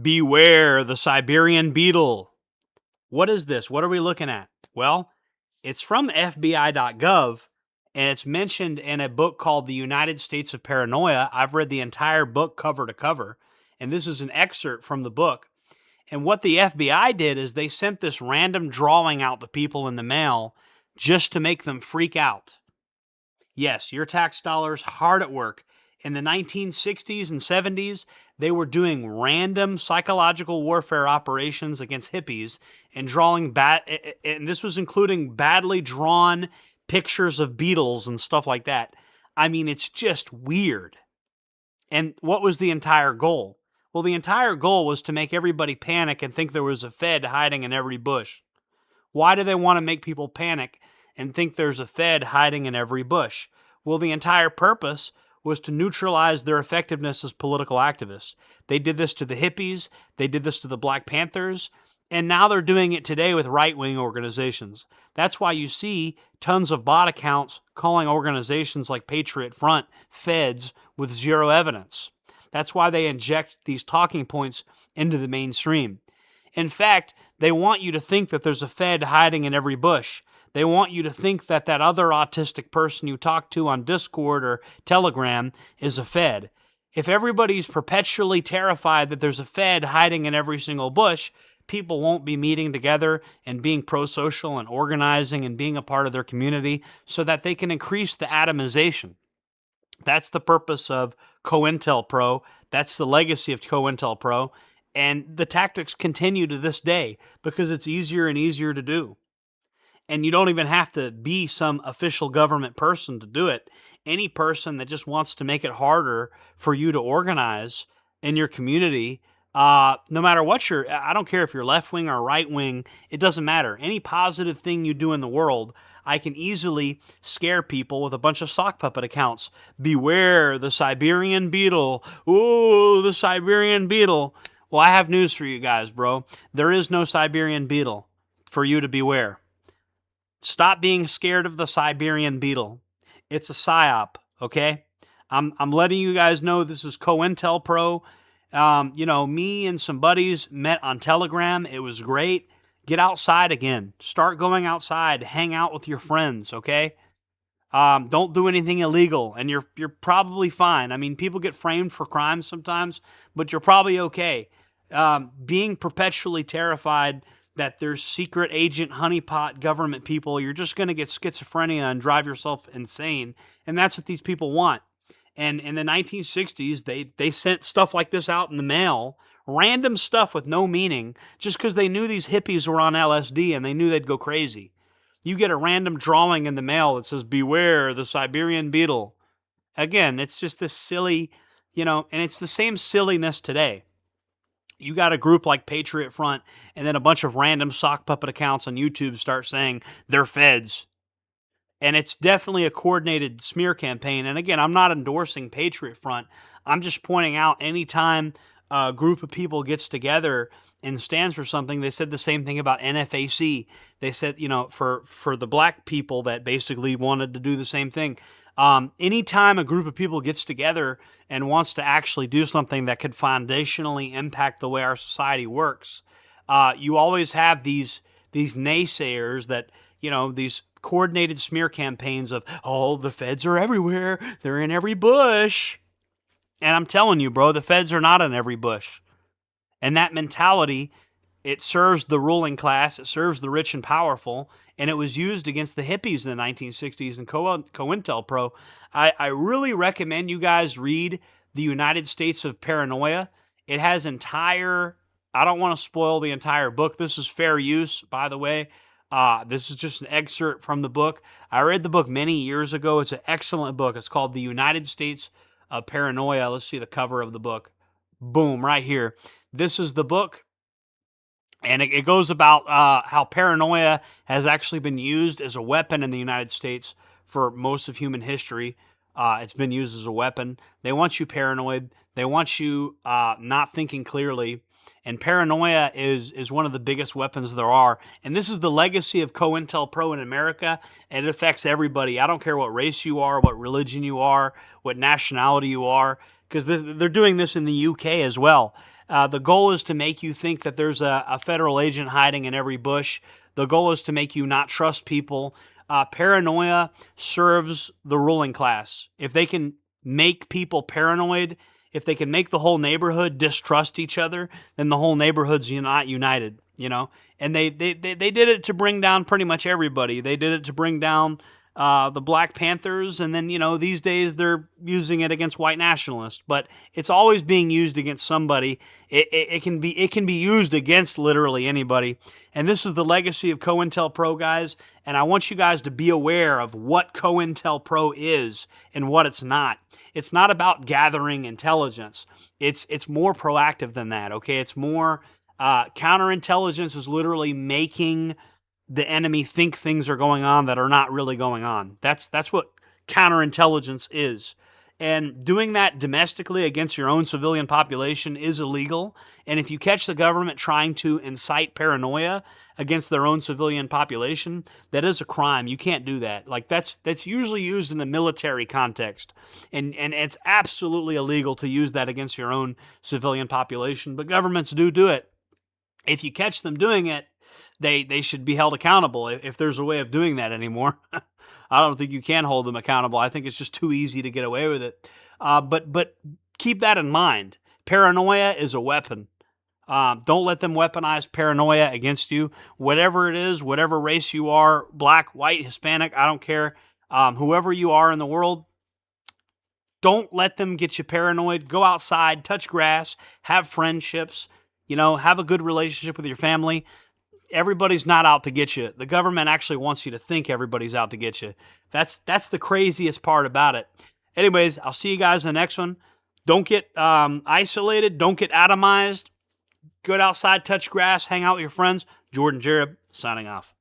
Beware the Siberian Beetle. What is this? What are we looking at? Well, it's from FBI.gov, and it's mentioned in a book called The United States of Paranoia. I've read the entire book cover to cover, and this is an excerpt from the book. And what the FBI did is they sent this random drawing out to people in the mail just to make them freak out. Yes, your tax dollars hard at work. In the 1960s and 70s, they were doing random psychological warfare operations against hippies and drawing and this was including badly drawn pictures of beetles and stuff like that. I mean, it's just weird. And what was the entire goal? Well, the entire goal was to make everybody panic and think there was a Fed hiding in every bush. Why do they want to make people panic and think there's a Fed hiding in every bush? Well, the entire purpose was to neutralize their effectiveness as political activists. They did this to the hippies, they did this to the Black Panthers, and now they're doing it today with right-wing organizations. That's why you see tons of bot accounts calling organizations like Patriot Front feds with zero evidence. That's why they inject these talking points into the mainstream. In fact, they want you to think that there's a Fed hiding in every bush. They want you to think that that other autistic person you talk to on Discord or Telegram is a Fed. If everybody's perpetually terrified that there's a Fed hiding in every single bush, people won't be meeting together and being pro-social and organizing and being a part of their community so that they can increase the atomization. That's the purpose of COINTELPRO. That's the legacy of COINTELPRO. And the tactics continue to this day because it's easier and easier to do. And you don't even have to be some official government person to do it. Any person that just wants to make it harder for you to organize in your community, no matter what I don't care if you're left wing or right wing, it doesn't matter. Any positive thing you do in the world, I can easily scare people with a bunch of sock puppet accounts. Beware the Siberian Beetle. Ooh, the Siberian Beetle. Well, I have news for you guys, bro. There is no Siberian Beetle for you to beware. Stop being scared of the Siberian Beetle. It's a psyop, okay? I'm letting you guys know this is COINTELPRO. Me and some buddies met on Telegram. It was great. Get outside again. Start going outside. Hang out with your friends, okay? Don't do anything illegal, and you're probably fine. I mean, people get framed for crimes sometimes, but you're probably okay. Being perpetually terrified that there's secret agent honeypot government people, you're just going to get schizophrenia and drive yourself insane. And that's what these people want. And in the 1960s, they sent stuff like this out in the mail, random stuff with no meaning, just because they knew these hippies were on LSD and they knew they'd go crazy. You get a random drawing in the mail that says, beware the Siberian Beetle. Again, it's just this silly, and it's the same silliness today. You got a group like Patriot Front, and then a bunch of random sock puppet accounts on YouTube start saying they're feds. And it's definitely a coordinated smear campaign. And again, I'm not endorsing Patriot Front. I'm just pointing out anytime a group of people gets together and stands for something, they said the same thing about NFAC. They said, for the black people that basically wanted to do the same thing. Anytime a group of people gets together and wants to actually do something that could foundationally impact the way our society works, you always have these naysayers that, these coordinated smear campaigns of, oh, the feds are everywhere. They're in every bush. And I'm telling you, bro, the feds are not in every bush. And that mentality, it serves the ruling class, it serves the rich and powerful, and it was used against the hippies in the 1960s and COINTELPRO. I really recommend you guys read The United States of Paranoia. It has I don't want to spoil the entire book. This is fair use, by the way. This is just an excerpt from the book. I read the book many years ago. It's an excellent book. It's called The United States of Paranoia. Let's see the cover of the book. Boom, right here. This is the book. And it goes about how paranoia has actually been used as a weapon in the United States for most of human history. It's been used as a weapon. They want you paranoid. They want you not thinking clearly. And paranoia is one of the biggest weapons there are. And this is the legacy of COINTELPRO in America. And it affects everybody. I don't care what race you are, what religion you are, what nationality you are, because they're doing this in the UK as well. The goal is to make you think that there's a federal agent hiding in every bush. The goal is to make you not trust people. Paranoia serves the ruling class. If they can make people paranoid, if they can make the whole neighborhood distrust each other, then the whole neighborhood's not united, you know? And they did it to bring down pretty much everybody. They did it to bring down the Black Panthers, and then, these days they're using it against white nationalists. But it's always being used against somebody. It can be used against literally anybody. And this is the legacy of COINTELPRO, guys. And I want you guys to be aware of what COINTELPRO is and what it's not. It's not about gathering intelligence. It's more proactive than that. Okay, it's more counterintelligence is literally making the enemy think things are going on that are not really going on. That's what counterintelligence is. And doing that domestically against your own civilian population is illegal. And if you catch the government trying to incite paranoia against their own civilian population, that is a crime. You can't do that. Like that's usually used in a military context. And it's absolutely illegal to use that against your own civilian population, but governments do it. If you catch them doing it, they should be held accountable if there's a way of doing that anymore. I don't think you can hold them accountable. I think it's just too easy to get away with it. But keep that in mind. Paranoia is a weapon. Don't let them weaponize paranoia against you. Whatever it is, whatever race you are, black, white, Hispanic, I don't care. Whoever you are in the world, don't let them get you paranoid. Go outside, touch grass, have friendships, have a good relationship with your family. Everybody's not out to get you. The government actually wants you to think everybody's out to get you. That's the craziest part about it. Anyways, I'll see you guys in the next one. Don't get isolated. Don't get atomized. Go outside, touch grass, hang out with your friends. Jordan Jareb, signing off.